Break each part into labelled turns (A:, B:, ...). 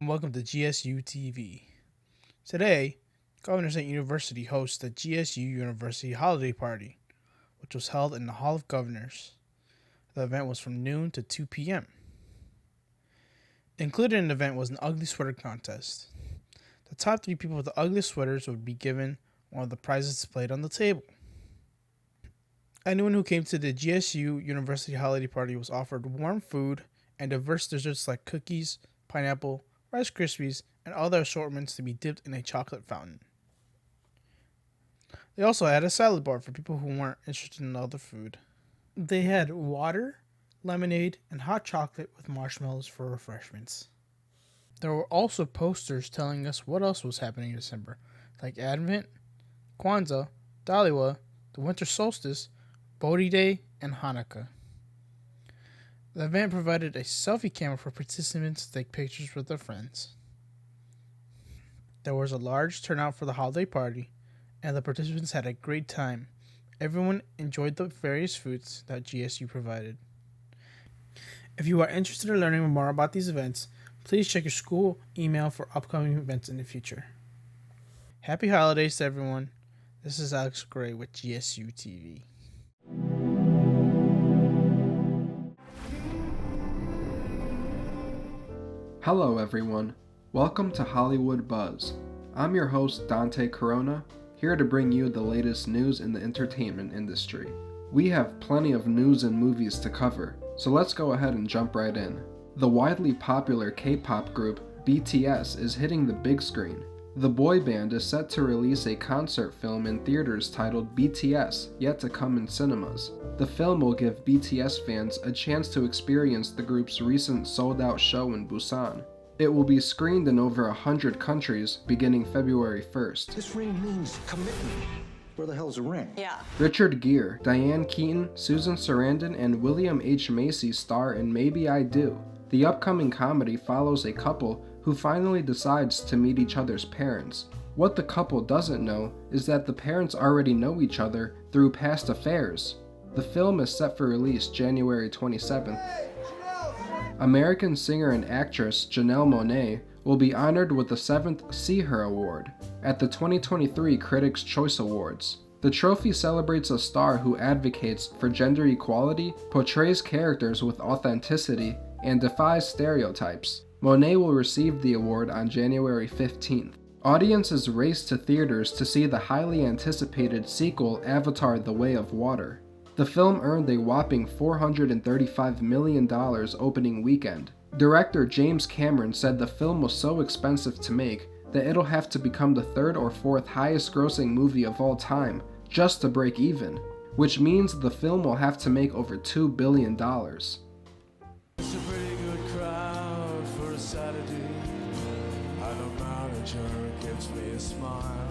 A: and welcome to GSUTV. Today, Governor State University hosts the GSU University Holiday Party, which was held in the Hall of Governors. The event was from noon to 2 p.m. Included in the event was an ugly sweater contest. The top 3 people with the ugliest sweaters would be given one of the prizes displayed on the table. Anyone who came to the GSU University Holiday Party was offered warm food and diverse desserts like cookies, pineapple, Rice Krispies, and other assortments to be dipped in a chocolate fountain. They also had a salad bar for people who weren't interested in other food. They had water, lemonade, and hot chocolate with marshmallows for refreshments. There were also posters telling us what else was happening in December, like Advent, Kwanzaa, Daliwa, the Winter Solstice, Bodhi Day, and Hanukkah. The event provided a selfie camera for participants to take pictures with their friends. There was a large turnout for the holiday party, and the participants had a great time. Everyone enjoyed the various foods that GSU provided. If you are interested in learning more about these events, please check your school email for upcoming events in the future. Happy holidays to everyone. This is Alex Garay with GSU TV.
B: Hello everyone, welcome to Hollywood Buzz. I'm your host Dante Corona, here to bring you the latest news in the entertainment industry. We have plenty of news and movies to cover, so let's go ahead and jump right in. The widely popular K-pop group BTS is hitting the big screen. The boy band is set to release a concert film in theaters titled BTS, yet to come in cinemas. The film will give BTS fans a chance to experience the group's recent sold-out show in Busan. It will be screened in over 100 countries beginning February 1st.
C: This ring means commitment. Where the hell's a ring?
D: Yeah.
B: Richard Gere, Diane Keaton, Susan Sarandon, and William H. Macy star in Maybe I Do. The upcoming comedy follows a couple who finally decides to meet each other's parents. What the couple doesn't know is that the parents already know each other through past affairs. The film is set for release January 27th. American singer and actress Janelle Monáe will be honored with the 7th See Her Award at the 2023 Critics' Choice Awards. The trophy celebrates a star who advocates for gender equality, portrays characters with authenticity, and defies stereotypes. Monáe will receive the award on January 15th. Audiences race to theaters to see the highly anticipated sequel Avatar: The Way of Water. The film earned a whopping $435 million opening weekend. Director James Cameron said the film was so expensive to make that it'll have to become the 3rd or 4th highest grossing movie of all time just to break even, which means the film will have to make over $2 billion.
E: It's a pretty good crowd for a Saturday. And the manager gives me a smile.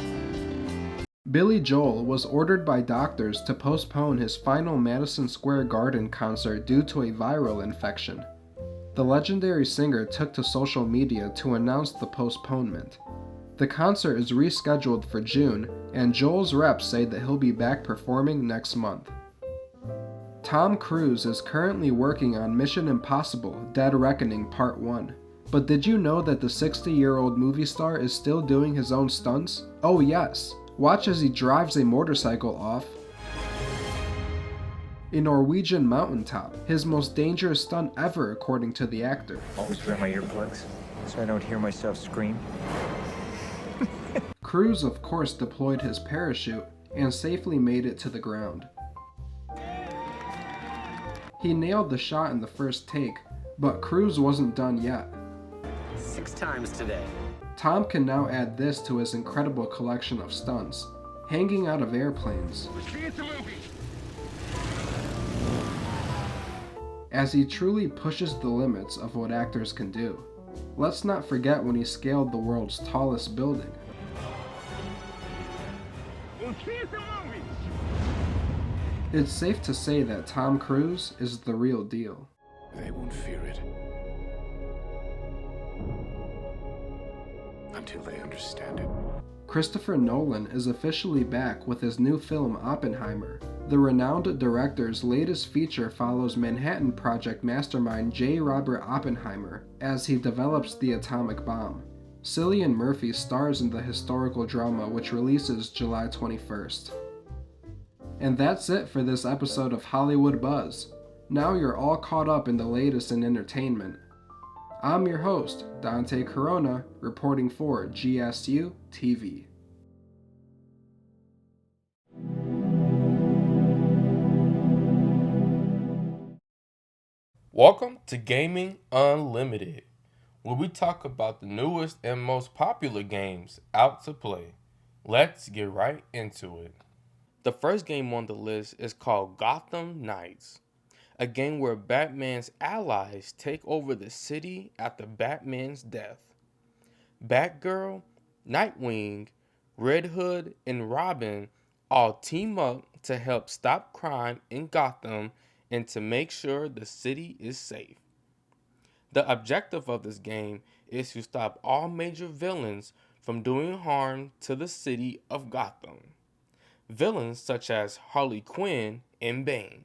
B: Billy Joel was ordered by doctors to postpone his final Madison Square Garden concert due to a viral infection. The legendary singer took to social media to announce the postponement. The concert is rescheduled for June, and Joel's reps say that he'll be back performing next month. Tom Cruise is currently working on Mission Impossible: Dead Reckoning Part 1. But did you know that the 60-year-old movie star is still doing his own stunts? Oh yes! Watch as he drives a motorcycle off a Norwegian mountaintop, his most dangerous stunt ever according to the actor.
F: Always wear my earplugs so I don't hear myself scream.
B: Cruise of course deployed his parachute and safely made it to the ground. He nailed the shot in the first take, but Cruise wasn't done yet.
G: 6 times today.
B: Tom can now add this to his incredible collection of stunts, hanging out of airplanes, as he truly pushes the limits of what actors can do. Let's not forget when he scaled the world's tallest building. It's safe to say that Tom Cruise is the real deal.
E: They won't fear it until they understand it.
B: Christopher Nolan is officially back with his new film Oppenheimer. The renowned director's latest feature follows Manhattan Project mastermind J. Robert Oppenheimer as he develops the atomic bomb. Cillian Murphy stars in the historical drama, which releases July 21st. And that's it for this episode of Hollywood Buzz. Now you're all caught up in the latest in entertainment. I'm your host, Dante Corona, reporting for GSU TV.
D: Welcome to Gaming Unlimited, where we talk about the newest and most popular games out to play. Let's get right into it. The first game on the list is called Gotham Knights, a game where Batman's allies take over the city after Batman's death. Batgirl, Nightwing, Red Hood, and Robin all team up to help stop crime in Gotham and to make sure the city is safe. The objective of this game is to stop all major villains from doing harm to the city of Gotham. Villains such as Harley Quinn and Bane.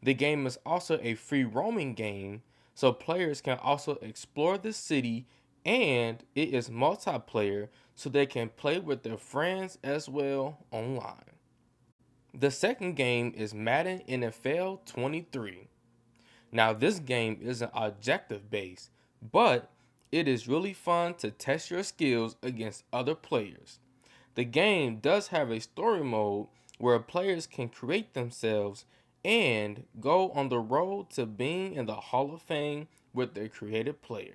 D: The game is also a free roaming game, so players can also explore the city, and it is multiplayer so they can play with their friends as well online. The second game is Madden NFL 23. Now this game isn't objective based, but it is really fun to test your skills against other players. The game does have a story mode where players can create themselves and go on the road to being in the Hall of Fame with their created player.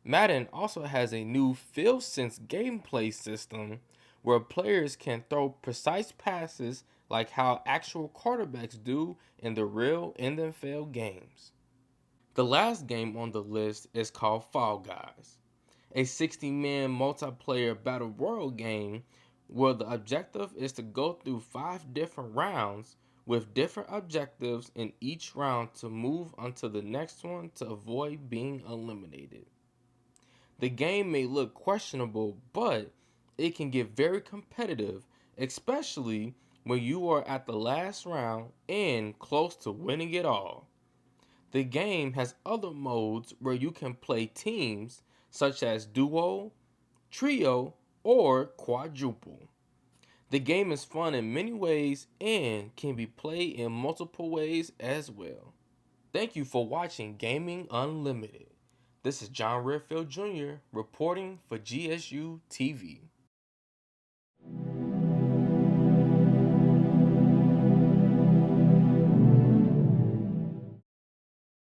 D: Madden also has a new field sense gameplay system where players can throw precise passes like how actual quarterbacks do in the real NFL games. The last game on the list is called Fall Guys, a 60-man multiplayer battle royale game where the objective is to go through 5 different rounds with different objectives in each round to move on to the next one to avoid being eliminated. The game may look questionable, but it can get very competitive, especially when you are at the last round and close to winning it all. The game has other modes where you can play teams such as duo, trio, or quadruple. The game is fun in many ways and can be played in multiple ways as well. Thank you for watching Gaming Unlimited. This is John Redfield Jr. reporting for GSU TV.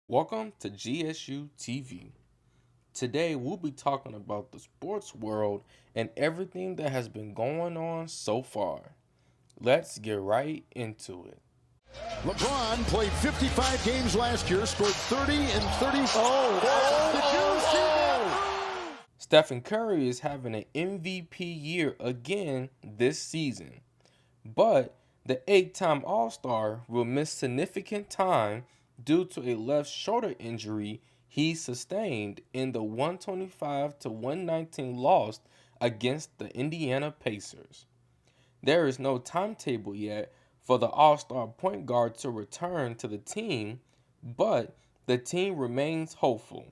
D: Welcome to GSU TV. Today we'll be talking about the sports world and everything that has been going on so far. Let's get right into it.
H: LeBron played 55 games last year, scored 30 and 30.
D: Stephen Curry is having an MVP year again this season, but the 8-time All-Star will miss significant time due to a left shoulder injury he sustained in the 125-119 loss against the Indiana Pacers. There is no timetable yet for the All-Star point guard to return to the team, but the team remains hopeful.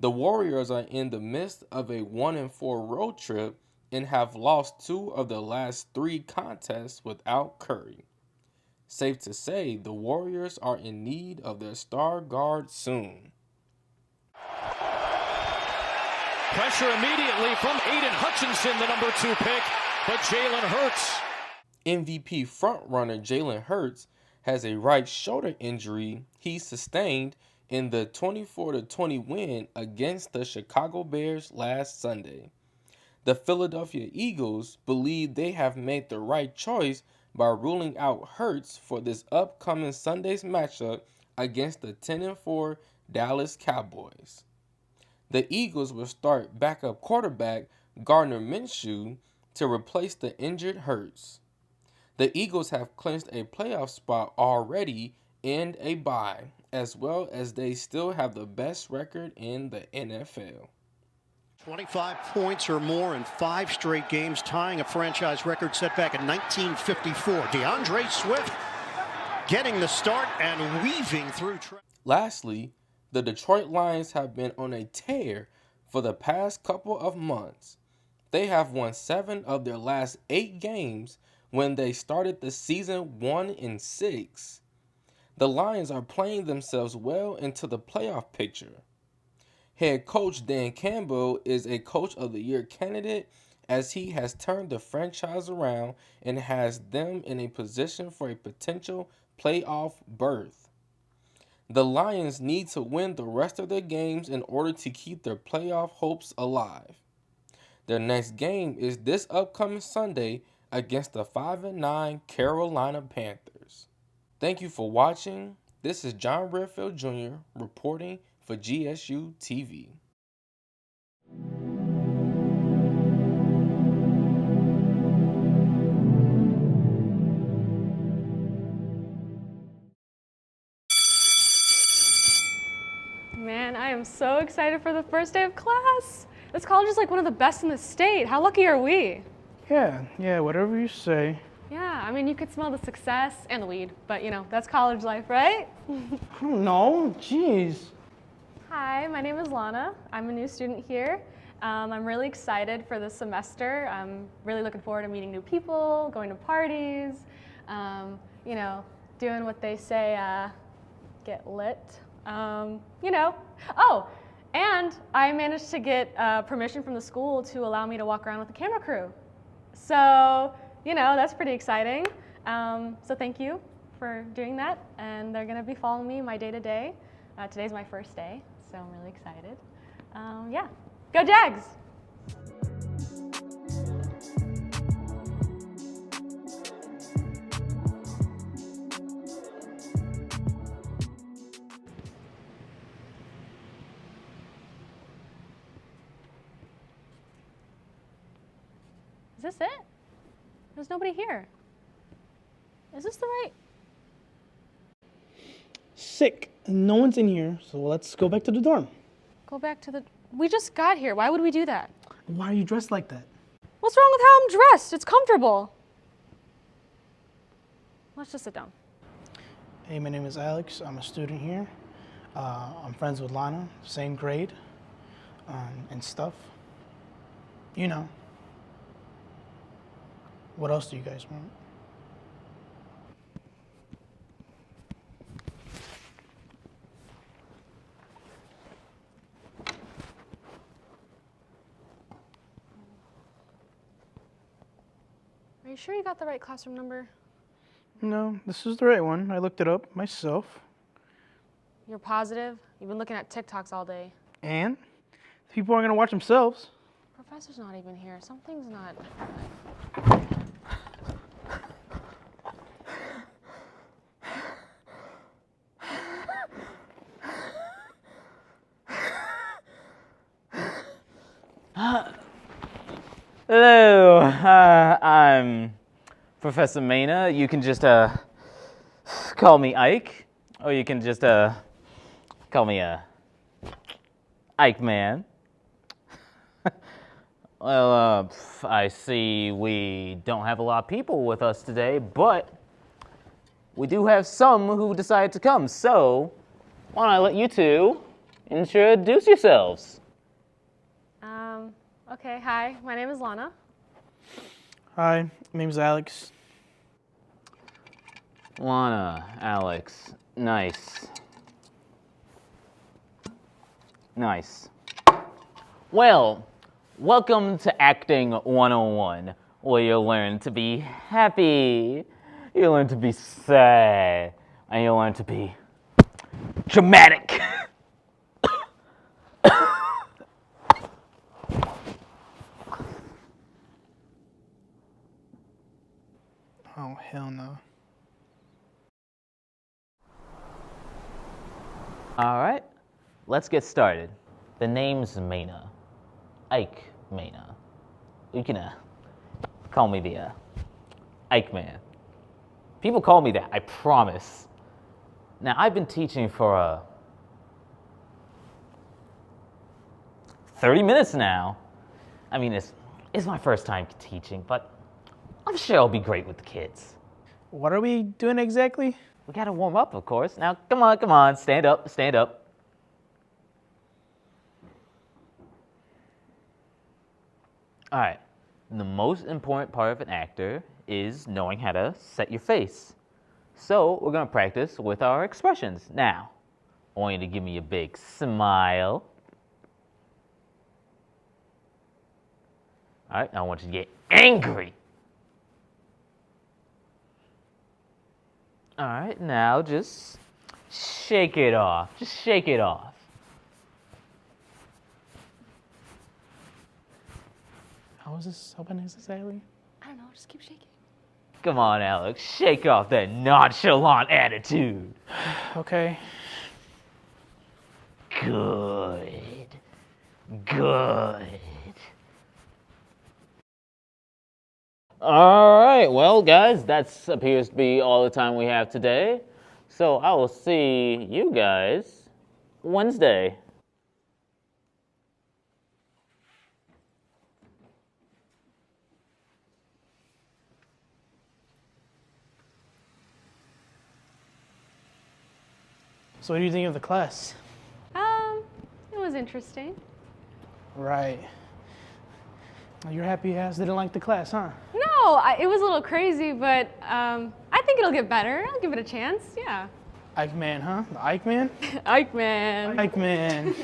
D: The Warriors are in the midst of a 1-4 road trip and have lost 2 of the last 3 contests without Curry. Safe to say, the Warriors are in need of their star guard soon.
I: Pressure immediately from Aiden Hutchinson, the number 2 pick, but Jalen Hurts.
D: MVP frontrunner Jalen Hurts has a right shoulder injury he sustained in the 24-20 win against the Chicago Bears last Sunday. The Philadelphia Eagles believe they have made the right choice by ruling out Hurts for this upcoming Sunday's matchup against the 10-4 Dallas Cowboys. The Eagles will start backup quarterback Gardner Minshew to replace the injured Hurts. The Eagles have clinched a playoff spot already and a bye, as well as they still have the best record in the NFL.
H: 25 points or more in 5 straight games, tying a franchise record set back in 1954. DeAndre Swift getting the start and weaving through.
D: Lastly, the Detroit Lions have been on a tear for the past couple of months. They have won 7 of their last 8 games when they started the season 1-6. The Lions are playing themselves well into the playoff picture. Head coach Dan Campbell is a Coach of the Year candidate as he has turned the franchise around and has them in a position for a potential playoff berth. The Lions need to win the rest of their games in order to keep their playoff hopes alive. Their next game is this upcoming Sunday against the 5-9 Carolina Panthers. Thank you for watching. This is John Redfield Jr. reporting for GSU TV.
J: Man, I am so excited for the first day of class. This college is like one of the best in the state. How lucky are we?
A: Yeah, whatever you say.
J: Yeah, I mean, you could smell the success and the weed, but you know, that's college life, right?
A: I don't know, jeez.
J: Hi, my name is Lana. I'm a new student here. I'm really excited for this semester. I'm really looking forward to meeting new people, going to parties, you know, doing what they say, get lit. You know. Oh, and I managed to get permission from the school to allow me to walk around with the camera crew. So, you know, that's pretty exciting. So thank you for doing that. And they're gonna be following me my day to day. Today's my first day, so I'm really excited. Yeah, go Jags! Is this it? There's nobody here. Is this the right?
A: Sick. No one's in here, so let's go back to the dorm.
J: Go back to the, we just got here. Why would we do that?
A: Why are you dressed like that?
J: What's wrong with how I'm dressed? It's comfortable. Let's just sit down.
A: Hey, my name is Alex. I'm a student here. I'm friends with Lana, same grade, and stuff. You know. What else do you guys want?
J: Are you sure you got the right classroom number?
A: No, this is the right one. I looked it up myself.
J: You're positive? You've been looking at TikToks all day.
A: And people aren't gonna watch themselves.
J: Professor's not even here. Something's not.
K: Hello, I'm Professor Mena. You can just call me Ike, or you can just call me Ike Man. Well, I see we don't have a lot of people with us today, but we do have some who decided to come. So, why don't I let you two introduce yourselves?
J: Okay, hi, my name is Lana.
A: Hi, my name's Alex.
K: Lana, Alex, nice. Nice. Well, welcome to Acting 101, where you'll learn to be happy, you'll learn to be sad, and you'll learn to be dramatic.
A: Oh, hell no.
K: All right, let's get started. The name's Mena, Ike Mena. You can call me the Ike Man. People call me that, I promise. Now, I've been teaching for 30 minutes now. I mean, it's my first time teaching, but I'm sure I'll be great with the kids.
A: What are we doing exactly?
K: We gotta warm up, of course. Now, come on, stand up. All right, the most important part of an actor is knowing how to set your face. So we're gonna practice with our expressions. Now, I want you to give me a big smile. All right, now I want you to get angry. All right, now just shake it off. Just shake it off.
A: How is this? How is this exactly?
J: I don't know, just keep shaking.
K: Come on, Alex, shake off that nonchalant attitude.
A: Okay.
K: Good. All right, well, guys, that appears to be all the time we have today. So I will see you guys Wednesday.
A: So what do you think of the class?
J: It was interesting.
A: Right. You're happy ass didn't like the class, huh?
J: No, it was a little crazy, but I think it'll get better. I'll give it a chance, yeah.
A: Ike Man, huh? The Ike Man?
J: Ike Man.
A: Ike Man.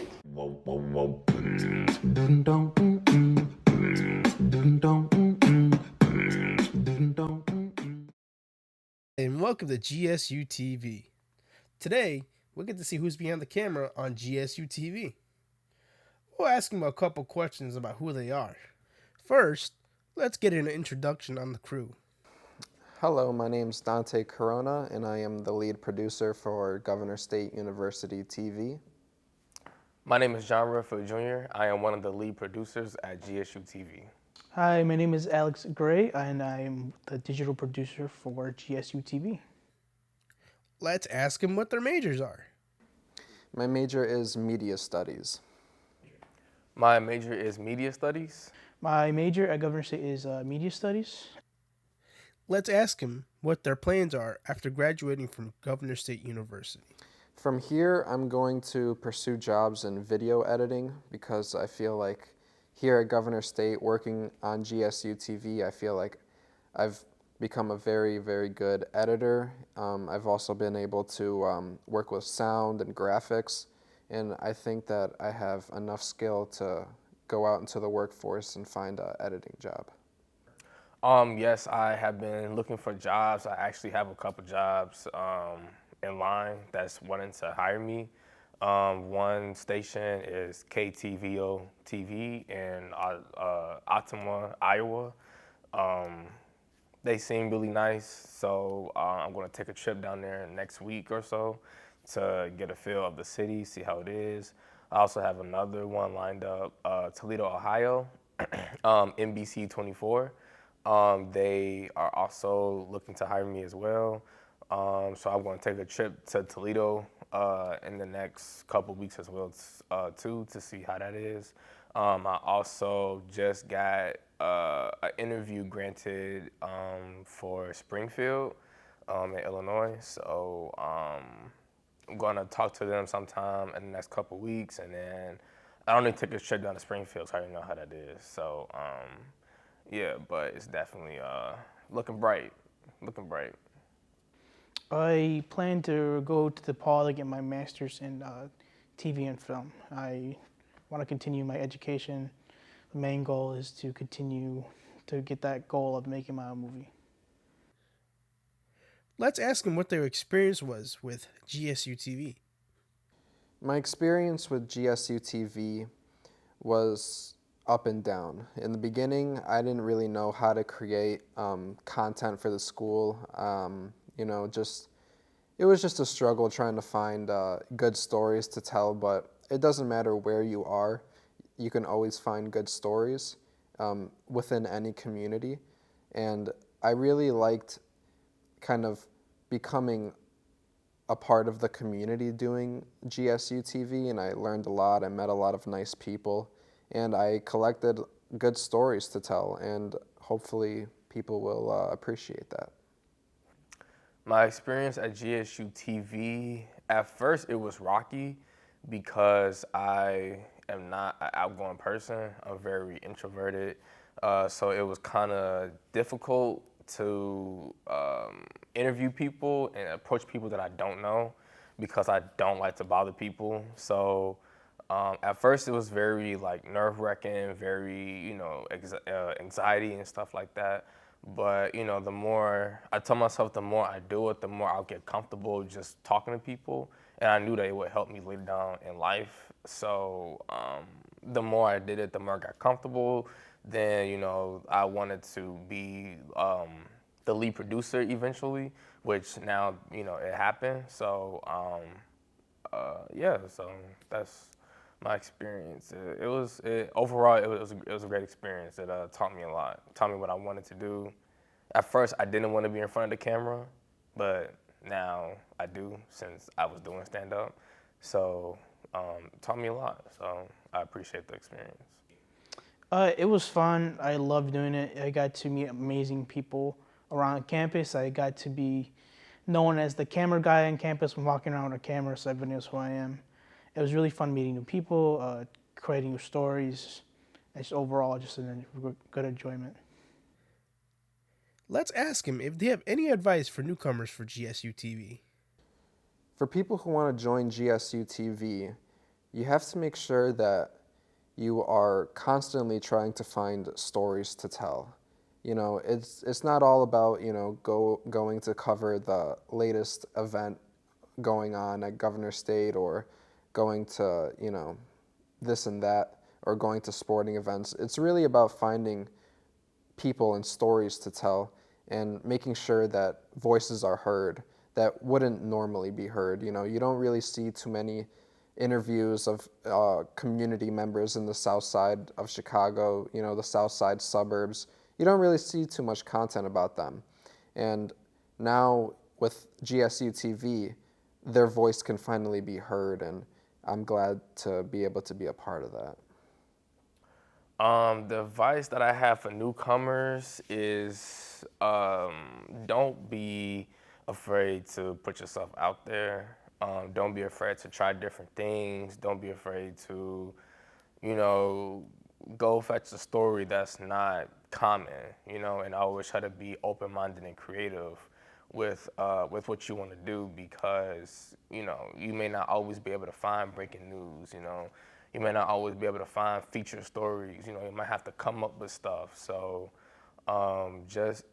L: And welcome to GSUTV. Today, we'll get to see who's behind the camera on GSUTV. We'll ask them a couple questions about who they are. First, let's get an introduction on the crew.
B: Hello, my name's Dante Corona, and I am the lead producer for Governor State University TV.
D: My name is John Redfield Jr. I am one of the lead producers at GSU TV.
A: Hi, my name is Alex Garay, and I'm the digital producer for GSU TV.
L: Let's ask them what their majors are.
B: My major is Media Studies.
D: My major is Media Studies.
A: My major at Governor State is Media Studies.
L: Let's ask them what their plans are after graduating from Governor State University.
B: From here, I'm going to pursue jobs in video editing because I feel like here at Governor State, working on GSU TV, I feel like I've become a very, very good editor. I've also been able to work with sound and graphics, and I think that I have enough skill to go out into the workforce and find an editing job.
D: Yes, I have been looking for jobs. I actually have a couple jobs in line that's wanting to hire me. One station is KTVO TV in Ottumwa, Iowa. They seem really nice, so I'm going to take a trip down there next week or so to get a feel of the city, see how it is. I also have another one lined up, Toledo, Ohio, NBC 24. They are also looking to hire me as well. So I'm going to take a trip to Toledo in the next couple weeks as well too, to see how that is. I also just got an interview granted for Springfield in Illinois. So I'm going to talk to them sometime in the next couple weeks, and then I only took a trip down to Springfield, so I already know how that is. So yeah, but it's definitely looking bright,
A: I plan to go to DePaul to get my master's in TV and film. I want to continue my education. The main goal is to continue to get that goal of making my own movie.
L: Let's ask them what their experience was with GSU TV.
B: My experience with GSU TV was up and down. In the beginning, I didn't really know how to create content for the school. It was just a struggle trying to find good stories to tell, but it doesn't matter where you are, you can always find good stories within any community. And I really liked kind of becoming a part of the community doing GSU TV, and I learned a lot. I met a lot of nice people, and I collected good stories to tell, and hopefully people will appreciate that.
D: My experience at GSU TV, at first it was rocky because I am not an outgoing person. I'm very introverted, so it was kind of difficult to interview people and approach people that I don't know because I don't like to bother people. So at first it was very like nerve-wracking, very, anxiety and stuff like that. But, the more, I tell myself the more I do it, the more I'll get comfortable just talking to people. And I knew that it would help me later down in life. So the more I did it, the more I got comfortable. Then, I wanted to be the lead producer eventually, which now, it happened. So, so that's my experience. Overall, it was a great experience. It taught me a lot. It taught me what I wanted to do. At first, I didn't want to be in front of the camera, but now I do since I was doing stand-up. So it taught me a lot. So I appreciate the experience.
A: It was fun. I loved doing it. I got to meet amazing people around campus. I got to be known as the camera guy on campus when walking around with a camera, so everyone knows who I am. It was really fun meeting new people, creating new stories. It's overall just a good enjoyment.
L: Let's ask him if they have any advice for newcomers for GSU TV.
B: For people who want to join GSU TV, you have to make sure that you are constantly trying to find stories to tell. It's not all about, going to cover the latest event going on at Governor State or going to, this and that, or going to sporting events. It's really about finding people and stories to tell and making sure that voices are heard that wouldn't normally be heard. You don't really see too many interviews of community members in the South Side of Chicago, the South Side suburbs. You don't really see too much content about them. And now with GSU TV, their voice can finally be heard, and I'm glad to be able to be a part of that.
D: The advice that I have for newcomers is don't be afraid to put yourself out there. Don't be afraid to try different things. Don't be afraid to, go fetch a story that's not common, and always try to be open-minded and creative with what you want to do, because, you may not always be able to find breaking news, You may not always be able to find feature stories, you might have to come up with stuff. So just,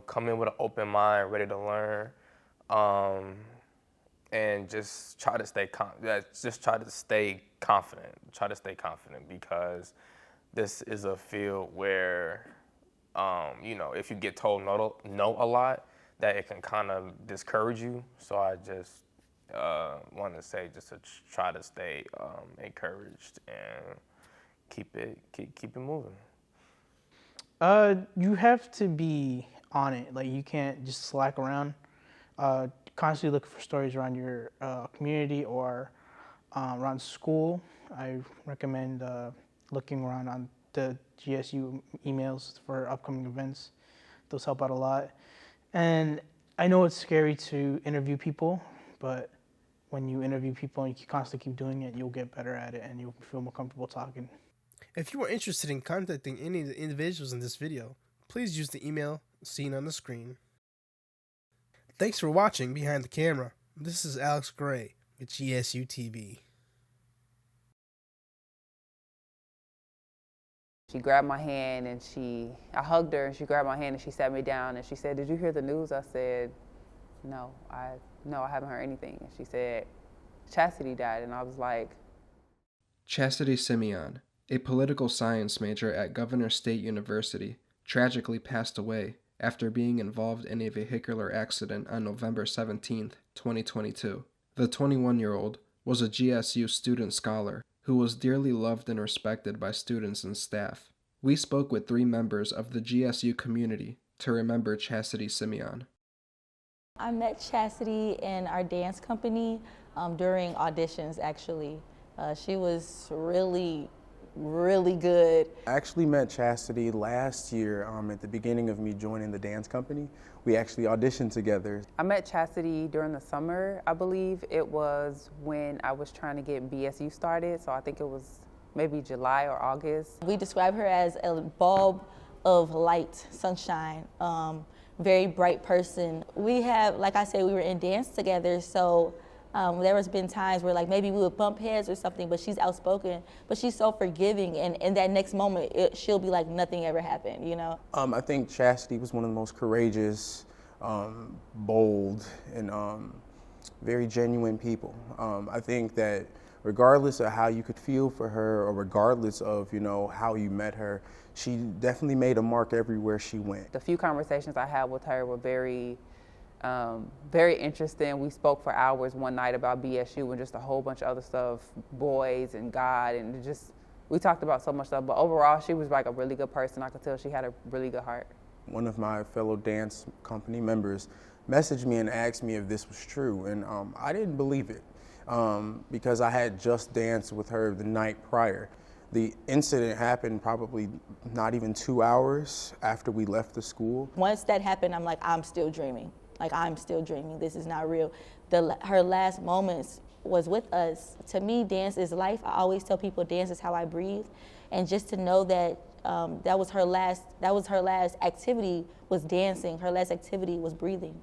D: come in with an open mind, ready to learn, and just try to stay confident. Try to stay confident, because this is a field where, if you get told no a lot, that it can kind of discourage you. So I just want to say just to try to stay encouraged and keep it moving.
A: You have to be on it. Like, you can't just slack around. Constantly look for stories around your community or around school. I recommend looking around on the GSU emails for upcoming events. Those help out a lot. And I know it's scary to interview people, but when you interview people and you constantly keep doing it, you'll get better at it and you'll feel more comfortable talking.
L: If you are interested in contacting any of the individuals in this video, please use the email seen on the screen. Thanks for watching Behind the Camera. This is Alex Garay with GSU TV.
M: She grabbed my hand and I hugged her and she grabbed my hand and she sat me down and she said, "Did you hear the news?" I said, No, I haven't heard anything. And she said, "Chastity died." And I was like,
B: Chasatte Simeon, a political science major at Governor State University, tragically passed away after being involved in a vehicular accident on November 17, 2022. The 21-year-old was a GSU student scholar who was dearly loved and respected by students and staff. We spoke with 3 members of the GSU community to remember Chasatte Simeon.
N: I met Chastity in our dance company during auditions, actually. She was really really good.
O: I actually met Chastity last year at the beginning of me joining the dance company. We actually auditioned together.
M: I met Chastity during the summer, I believe. It was when I was trying to get BSU started, so I think it was maybe July or August.
N: We describe her as a bulb of light, sunshine, very bright person. We have, like I said, we were in dance together, so there has been times where like maybe we would bump heads or something, but she's outspoken, but she's so forgiving, and in that next moment, she'll be like nothing ever happened, you know?
O: I think Chastity was one of the most courageous, bold, and very genuine people. I think that regardless of how you could feel for her, or regardless of, you know, how you met her, she definitely made a mark everywhere she went.
M: The few conversations I had with her were very interesting. We spoke for hours one night about BSU and just a whole bunch of other stuff, boys and God, and just, we talked about so much stuff. But overall, she was like a really good person. I could tell she had a really good heart.
O: One of my fellow dance company members messaged me and asked me if this was true, and I didn't believe it because I had just danced with her the night prior. The incident happened probably not even 2 hours after we left the school.
N: Once that happened, I'm like, I'm still dreaming. Like, I'm still dreaming. This is not real. Her last moments was with us. To me, dance is life. I always tell people dance is how I breathe. And just to know that that was her last activity was dancing. Her last activity was breathing.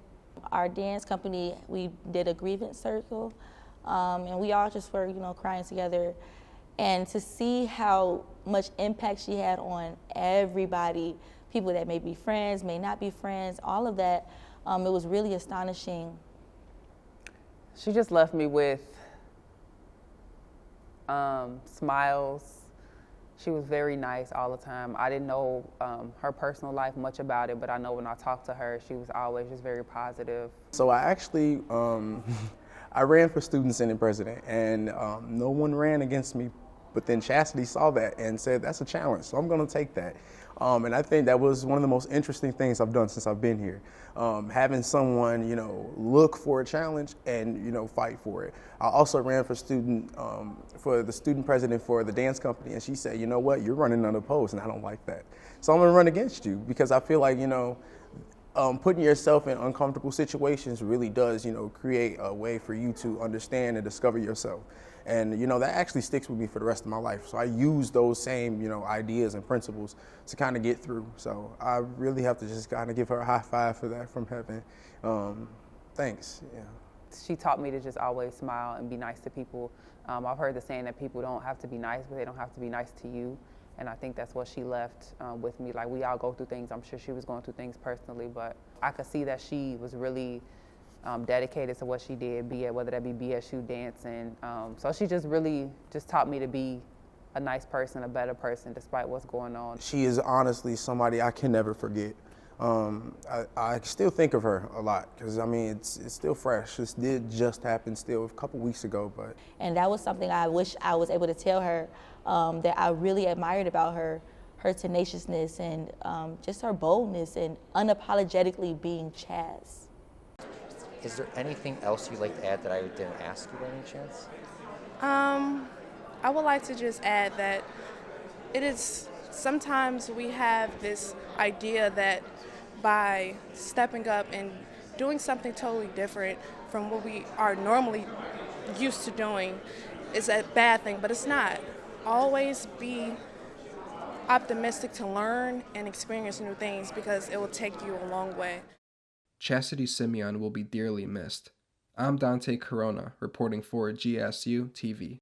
N: Our dance company, we did a grievance circle, and we all just were, you know, crying together. And to see how much impact she had on everybody, people that may be friends, may not be friends, all of that, it was really astonishing.
M: She just left me with smiles. She was very nice all the time. I didn't know her personal life much about it, but I know when I talked to her, she was always just very positive.
O: So I actually, I ran for student senate president, and no one ran against me. But then Chastity saw that and said, that's a challenge, so I'm gonna take that. And I think that was one of the most interesting things I've done since I've been here. Having someone, you know, look for a challenge and, you know, fight for it. I also ran for the student president for the dance company, and she said, you know what, you're running unopposed, and I don't like that. So I'm gonna run against you, because I feel like, you know, putting yourself in uncomfortable situations really does, you know, create a way for you to understand and discover yourself. And, you know, that actually sticks with me for the rest of my life. So I use those same, you know, ideas and principles to kind of get through. So I really have to just kind of give her a high five for that from heaven. Thanks. Yeah.
M: She taught me to just always smile and be nice to people. I've heard the saying that people don't have to be nice, but they don't have to be nice to you. And I think that's what she left with me. Like, we all go through things. I'm sure she was going through things personally, but I could see that she was really dedicated to what she did, whether that be BSU dancing. So she just really just taught me to be a nice person, a better person, despite what's going on.
O: She is honestly somebody I can never forget. I still think of her a lot, because I mean, it's still fresh. This did just happen still a couple weeks ago, but.
N: And that was something I wish I was able to tell her that I really admired about her tenaciousness and just her boldness and unapologetically being Chaz.
P: Is there anything else you'd like to add that I didn't ask you by any chance?
Q: I would like to just add that it is, sometimes we have this idea that by stepping up and doing something totally different from what we are normally used to doing is a bad thing, but it's not. Always be optimistic to learn and experience new things, because it will take you a long way.
B: Chasatte Simeon will be dearly missed. I'm Dante Corona, reporting for GSU TV.